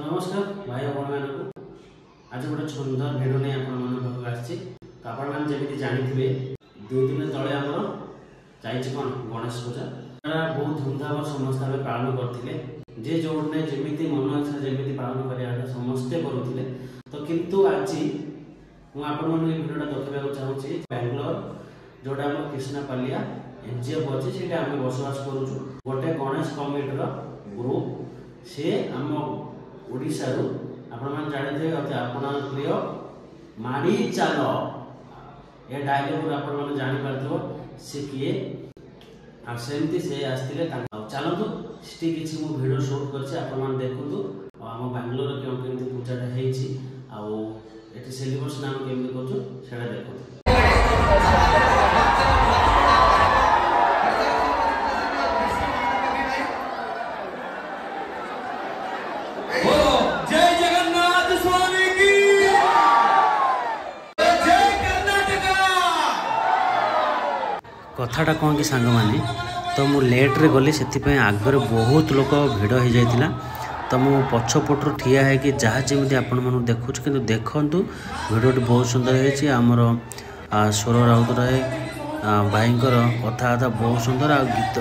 नमस्कार भाई आपण आज गोटे सुंदर भिडियो नहीं आप आसी तो आपमि जानी दुई दिन तले आम जाइए कौन गणेश पूजा बहुत धूमधाम समस्त आम पालन करते जे जो जमी मन इच्छा जमी पालन कर समस्ते करुले तो किंतु आज मुझे भिडियो देखा चाहूँगी बेंगलोर जोटा आम कृष्णापालिया एनजीओ अच्छे से आम बसवास करुचु गोटे गणेश कमिटर ग्रुप से आम ओडिशा रु आपण जानते आपण प्रिय माड़ी चाल ये डायलॉग आपण जानी पारथो से किए सेमती से आसते चलतु से किसी मु वीडियो शूट कर देखु आम बेंगलोर केमती पूजाटा होती सेलिब्रेशन आम केमती कर देखो। कथाटा कौन कि सांग माने तो मु लेट रे गली से आगे बहुत लोग भिड़ हो जाता तो मु पछपटर ठिया है कि जहाँ जमी आपण मन देखु कि देखु भिडियोटी बहुत सुंदर है आमर स्वर राउतराय भाई कथा बहुत सुंदर आ गीत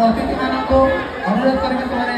अतिथि मानक अनुरोध करेंगे तुम्हारे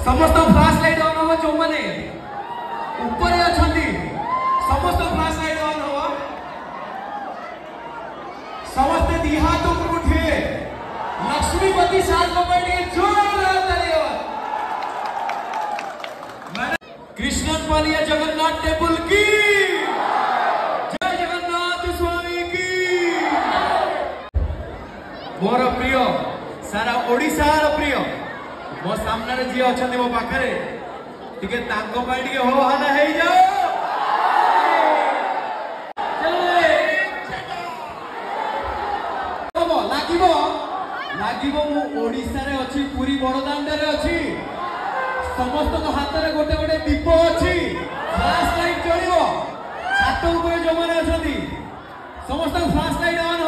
समस्त फ्लैश लाइट ऑन हो जो माने ऊपर अछंती समस्त फ्लैश लाइट ऑन हो समस्त दी हाथ ऊपर उठे लक्ष्मीपति साथ को बैठे जोरदार तालियां कृष्णापालिया जगन्नाथ टेम्पल की जय जगन्नाथ स्वामी की मोर प्रिय सारा ओडिशा रो प्रिय मो सामने जी अच्छा मो पाखे टिके तांको पाई टिके हो हला हे जाओ चलो लागिबो लागिबो मु ओडिसा रे अछि पूरी बड़दांड रे अछि समस्त को हाथ रे गोटे गोटे दीप अछि फ्लैश लाइट जळिबो छात ऊपर जो माने अछंती समस्त फ्लैश लाइट ऑन